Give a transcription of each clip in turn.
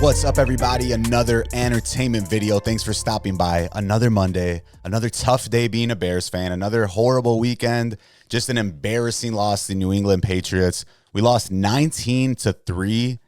What's up, everybody? Another entertainment video. Thanks for stopping by. Another Monday, another tough day being a Bears fan, another horrible weekend, just an embarrassing loss to New England Patriots. We lost 19-3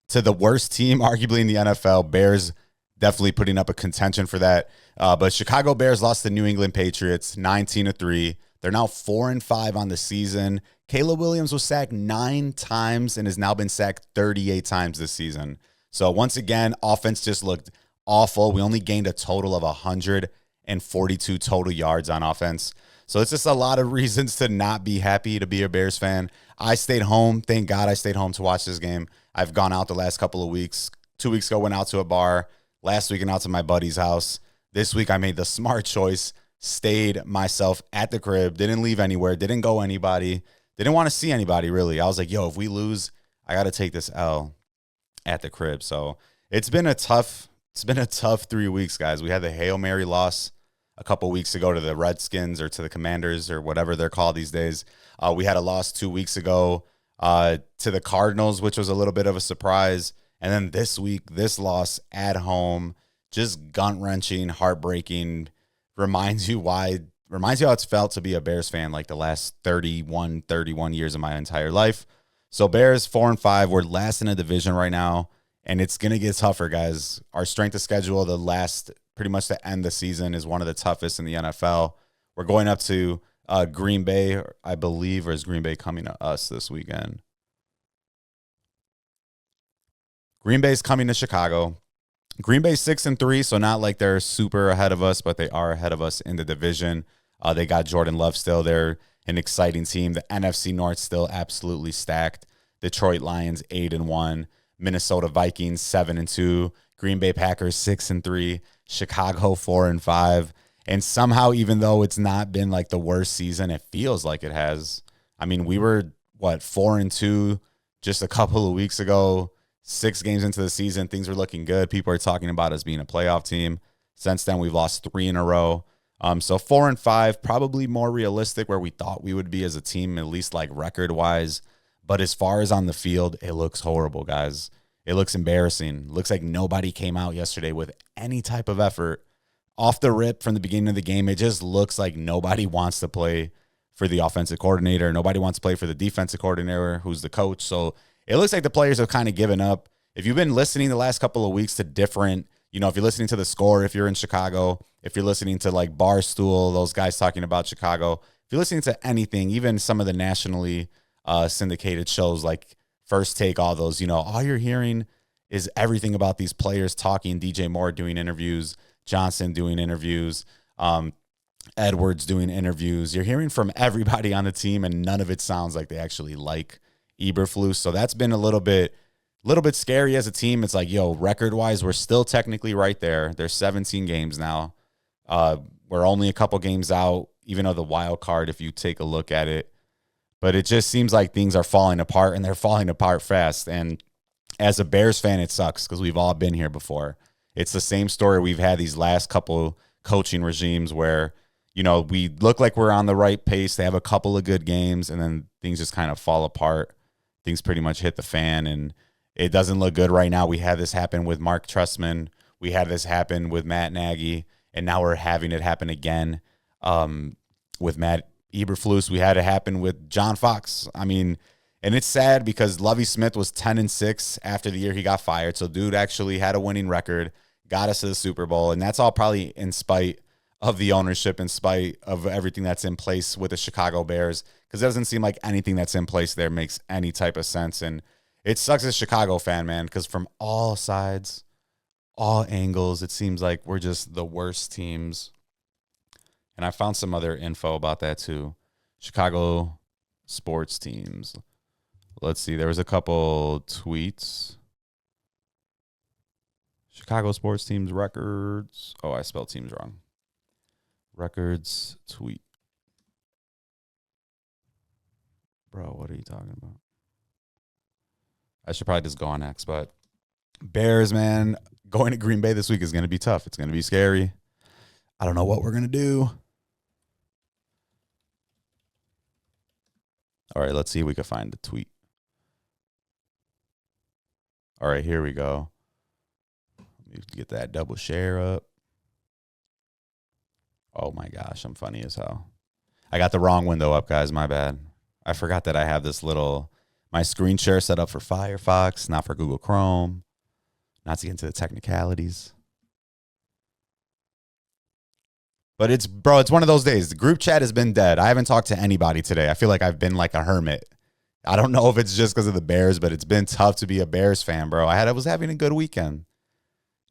to the worst team, arguably in the NFL. Bears definitely putting up a contention for that. But Chicago Bears lost to New England Patriots 19-3. They're now 4-5 on the season. Caleb Williams was sacked 9 times and has now been sacked 38 times this season. So once again, offense just looked awful. We only gained a total of 142 total yards on offense. So it's just a lot of reasons to not be happy to be a Bears fan. I stayed home. Thank God I stayed home to watch this game. I've gone out the last couple of weeks. 2 weeks ago, went out to a bar. Last week, went out to my buddy's house. This week, I made the smart choice. Stayed myself at the crib. Didn't leave anywhere. Didn't go anybody. Didn't want to see anybody, really. I was like, yo, if we lose, I got to take this L at the crib. So it's been a tough 3 weeks, guys. We had the Hail Mary loss a couple weeks ago to the Redskins or to the Commanders or whatever they're called these days. We had a loss 2 weeks ago to the Cardinals, which was a little bit of a surprise. And then this week, this loss at home, just gut-wrenching, heartbreaking, reminds you how it's felt to be a Bears fan like the last 31 years of my entire life. So Bears 4-5. We're last in the division right now, and it's going to get tougher, guys. Our strength of schedule, pretty much to end the season, is one of the toughest in the NFL. We're going up to Green Bay, I believe, or is Green Bay coming to us this weekend? Green Bay's coming to Chicago. Green Bay's 6-3, so not like they're super ahead of us, but they are ahead of us in the division. They got Jordan Love still. They're an exciting team. The NFC North still absolutely stacked. Detroit Lions 8-1, Minnesota Vikings 7-2, Green Bay Packers 6-3, Chicago 4-5. And somehow, even though it's not been like the worst season, it feels like it has. I mean, we were 4-2 just a couple of weeks ago. 6 games into the season, things were looking good. People are talking about us being a playoff team. Since then, we've lost 3 in a row. So 4-5, probably more realistic where we thought we would be as a team, at least like record-wise. But as far as on the field, it looks horrible, guys. It looks embarrassing. It looks like nobody came out yesterday with any type of effort. Off the rip from the beginning of the game, it just looks like nobody wants to play for the offensive coordinator. Nobody wants to play for the defensive coordinator, who's the coach. So it looks like the players have kind of given up. If you've been listening the last couple of weeks to different, if you're listening to The Score, if you're in Chicago, if you're listening to like Barstool, those guys talking about Chicago, if you're listening to anything, even some of the nationally syndicated shows like First Take, all those, all you're hearing is everything about these players talking. DJ Moore doing interviews, Johnson doing interviews, Edwards doing interviews. You're hearing from everybody on the team, and none of it sounds like they actually like Eberflus. So that's been a little bit scary as a team. It's like, record-wise, we're still technically right there. There's 17 games now. We're only a couple games out, even though the wild card, if you take a look at it. But it just seems like things are falling apart, and they're falling apart fast. And as a Bears fan, it sucks because we've all been here before. It's the same story we've had these last couple coaching regimes where, we look like we're on the right pace. They have a couple of good games, and then things just kind of fall apart. Things pretty much hit the fan, and it doesn't look good right now. We had this happen with Mark Trestman. We had this happen with Matt Nagy, and now we're having it happen again with Matt Eberflus. We had it happen with John Fox. I mean, and it's sad because Lovie Smith was 10-6 after the year he got fired. So dude actually had a winning record, got us to the Super Bowl, and that's all probably in spite of the ownership, in spite of everything that's in place with the Chicago Bears, because it doesn't seem like anything that's in place there makes any type of sense. And it sucks as a Chicago fan, man, because from all sides, all angles, it seems like we're just the worst teams. And I found some other info about that too. Chicago sports teams. Let's see. There was a couple tweets. Chicago sports teams records. Oh, I spelled teams wrong. Records tweet. Bro, what are you talking about? I should probably just go on X, but Bears, man, going to Green Bay this week is going to be tough. It's going to be scary. I don't know what we're going to do. All right, let's see if we can find the tweet. All right, here we go. Get that double share up. Oh my gosh, I'm funny as hell. I got the wrong window up, guys. My bad. I forgot that I have this my screen share set up for Firefox, not for Google Chrome. Not to get into the technicalities. But it's one of those days. The group chat has been dead. I haven't talked to anybody today. I feel like I've been like a hermit. I don't know if it's just because of the Bears, but it's been tough to be a Bears fan, bro. I was having a good weekend.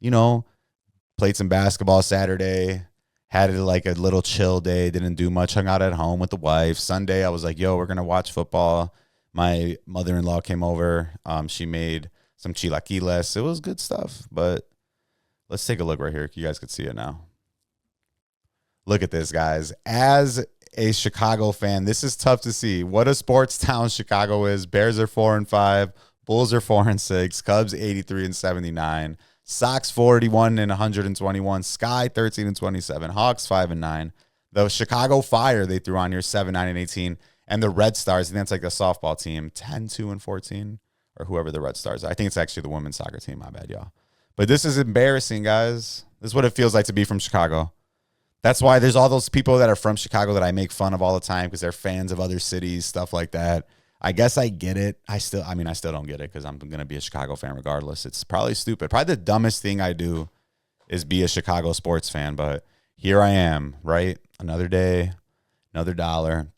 Played some basketball Saturday. Had like a little chill day. Didn't do much. Hung out at home with the wife. Sunday, I was like, yo, we're going to watch football. My mother-in-law came over. She made some chilaquiles. It was good stuff. But let's take a look right here. You guys can see it now. Look at this, guys. As a Chicago fan, this is tough to see. What a sports town Chicago is. Bears are 4-5. Bulls are 4-6. Cubs 83-79. Sox 41 and 121. Sky 13-27. Hawks 5-9. The Chicago Fire they threw on here 7-9-18, and the Red Stars. I think that's like the softball team 10-2-14, or whoever the Red Stars are. I think it's actually the women's soccer team. My bad, y'all. But this is embarrassing, guys. This is what it feels like to be from Chicago. That's why there's all those people that are from Chicago that I make fun of all the time because they're fans of other cities, stuff like that. I guess I get it. I still don't get it because I'm going to be a Chicago fan regardless. It's probably stupid. Probably the dumbest thing I do is be a Chicago sports fan, but here I am, right? Another day, another dollar.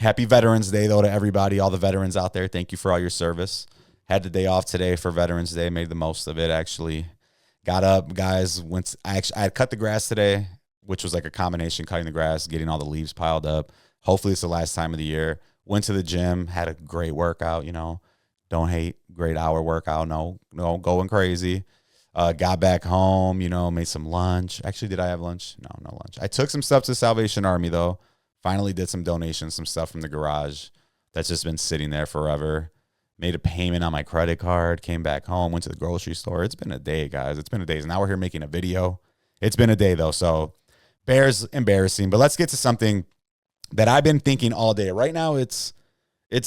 Happy Veterans Day, though, to everybody, all the veterans out there. Thank you for all your service. Had the day off today for Veterans Day. Made the most of it, actually. Got up, guys. I had cut the grass today, which was like a combination, cutting the grass, getting all the leaves piled up. Hopefully it's the last time of the year. Went to the gym, had a great workout, Don't hate, great hour workout. No, going crazy. Got back home, made some lunch. Actually, did I have lunch? No lunch. I took some stuff to Salvation Army, though. Finally did some donations, some stuff from the garage that's just been sitting there forever. Made a payment on my credit card, came back home, went to the grocery store. It's been a day, guys. It's been a day. Now we're here making a video. It's been a day, though, so Bears, embarrassing. But let's get to something that I've been thinking all day. Right now, it's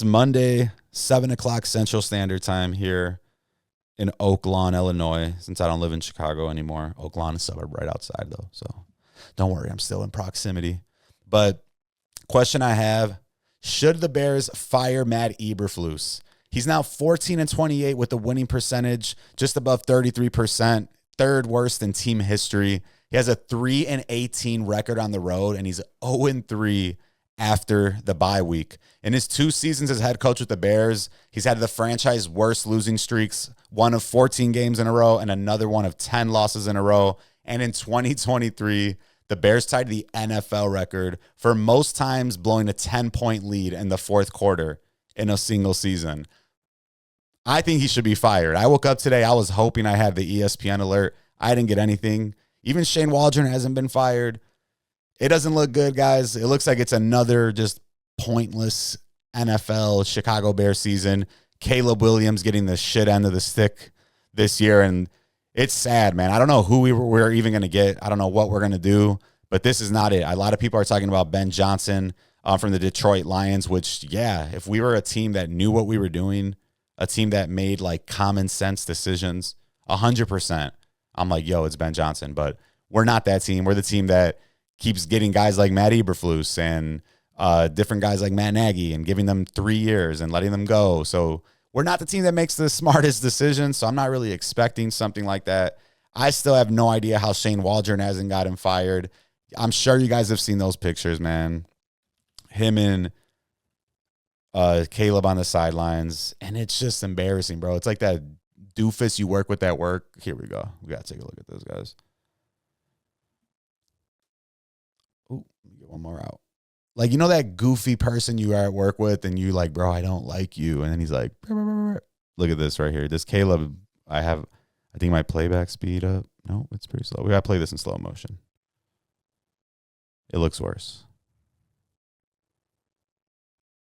Monday, 7 o'clock Central Standard Time here in Oak Lawn, Illinois, since I don't live in Chicago anymore. Oak Lawn is a suburb right outside, though, so don't worry. I'm still in proximity. But question I have, should the Bears fire Matt Eberflus? He's now 14-28 with a winning percentage, just above 33%, third worst in team history. He has a 3-18 record on the road, and he's 0-3 after the bye week. In his 2 seasons as head coach with the Bears, he's had the franchise worst losing streaks, one of 14 games in a row and another one of 10 losses in a row. And in 2023, the Bears tied the NFL record for most times blowing a 10-point lead in the fourth quarter in a single season. I think he should be fired. I woke up today, I was hoping I had the ESPN alert. I didn't get anything. Even Shane Waldron hasn't been fired. It doesn't look good, guys. It looks like it's another just pointless NFL Chicago Bears season. Caleb Williams getting the shit end of the stick this year, and it's sad, man. I don't know who we're even going to get. I don't know what we're going to do, but this is not it. A lot of people are talking about Ben Johnson from the Detroit Lions, which, yeah, if we were a team that knew what we were doing, a team that made like common sense decisions, 100%, I'm like, yo, it's Ben Johnson. But we're not that team. We're the team that keeps getting guys like Matt Eberflus and different guys like Matt Nagy and giving them 3 years and letting them go. So we're not the team that makes the smartest decisions. So I'm not really expecting something like that. I still have no idea how Shane Waldron hasn't gotten fired. I'm sure you guys have seen those pictures, man. Him and Caleb on the sidelines. And it's just embarrassing, bro. It's like that doofus you work with at work. Here we go. We got to take a look at those guys. Ooh, let me get one more out. Like, you know that goofy person you are at work with and you like, bro, I don't like you. And then he's like, look at this right here. This Caleb, I think my playback speed up. No, it's pretty slow. We got to play this in slow motion. It looks worse.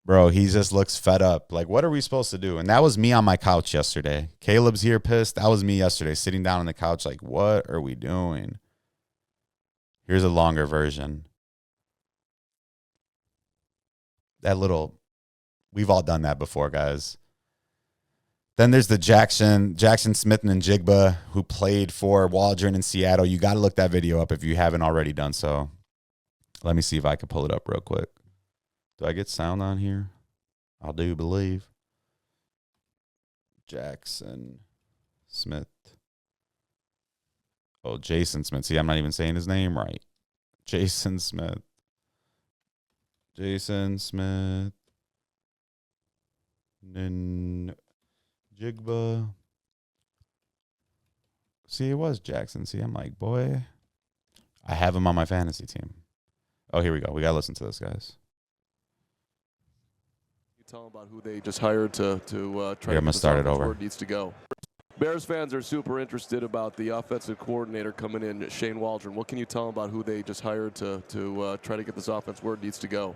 Bro, he just looks fed up. Like, what are we supposed to do? And that was me on my couch yesterday. Caleb's here pissed. That was me yesterday, sitting down on the couch like, what are we doing? Here's a longer version. We've all done that before, guys. Then there's the Jackson Smith and Jigba, who played for Waldron in Seattle. You got to look that video up if you haven't already done so. Let me see if I can pull it up real quick. Do I get sound on here? I do believe. Jackson Smith. Oh, Jason Smith. See, I'm not even saying his name right. Jason Smith. Jason Smith. Then Jigba. See, it was Jackson. See, I'm like, boy, I have him on my fantasy team. Oh, here we go. We got to listen to this, guys. You tell them about who they just hired to try I'm going to start it over. Where it needs to go. Bears fans are super interested about the offensive coordinator coming in, Shane Waldron. What can you tell them about who they just hired to try to get this offense where it needs to go?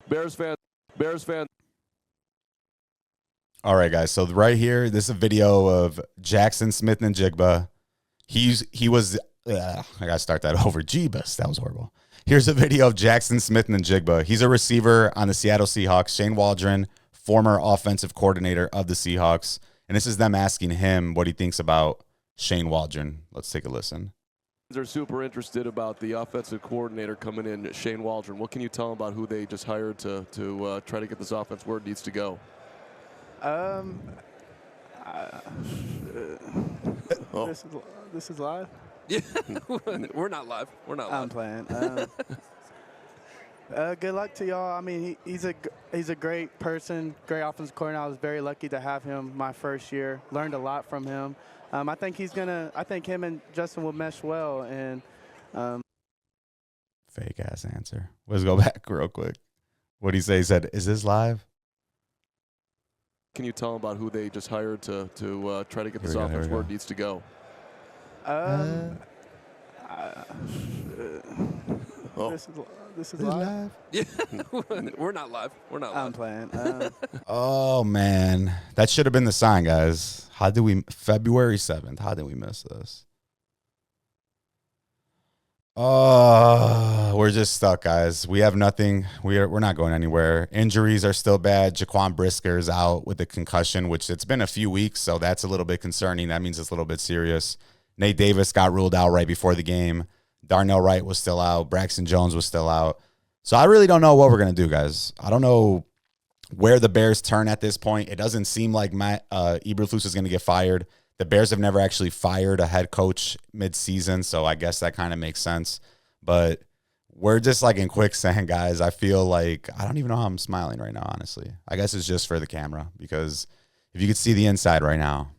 Bears fans. All right, guys. So right here, this is a video of Jackson Smith and Jigba. He was. I gotta start that over. Jeebus, that was horrible. Here's a video of Jackson Smith and Jigba. He's a receiver on the Seattle Seahawks. Shane Waldron, former offensive coordinator of the Seahawks, and this is them asking him what he thinks about Shane Waldron. Let's take a listen. They're super interested about the offensive coordinator coming in, Shane Waldron. What can you tell them about who they just hired to try to get this offense where it needs to go? This is live? Yeah, we're not live. We're not live. I'm playing. Good luck to y'all. I mean, he's a great person, great offensive coordinator. I was very lucky to have him my first year. Learned a lot from him. I think him and Justin will mesh well. And fake ass answer. Let's go back real quick. What he say? He said, "Is this live?" Can you tell them about who they just hired to try to get this offense where it needs to go? This is live? Yeah, we're not live. We're not live. I'm playing. Oh man, that should have been the sign, guys. How did we? February 7th. How did we miss this? Oh, we're just stuck, guys. We have nothing. We're not going anywhere. Injuries are still bad. Jaquan Brisker's out with a concussion, which it's been a few weeks, so that's a little bit concerning. That means it's a little bit serious. Nate Davis got ruled out right before the game. Darnell Wright was still out. Braxton Jones was still out. So I really don't know what we're going to do, guys. I don't know where the Bears turn at this point. It doesn't seem like Matt Eberflus is going to get fired. The Bears have never actually fired a head coach mid-season, so I guess that kind of makes sense. But we're just like in quicksand, guys. I feel like I don't even know how I'm smiling right now, honestly. I guess it's just for the camera because if you could see the inside right now,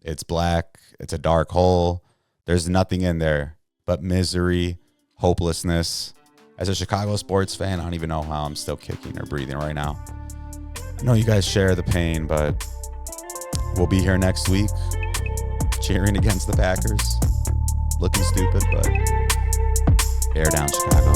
it's black. It's a dark hole. There's nothing in there but misery, hopelessness. As a Chicago sports fan, I don't even know how I'm still kicking or breathing right now. I know you guys share the pain, but we'll be here next week cheering against the Packers. Looking stupid, but bear down, Chicago.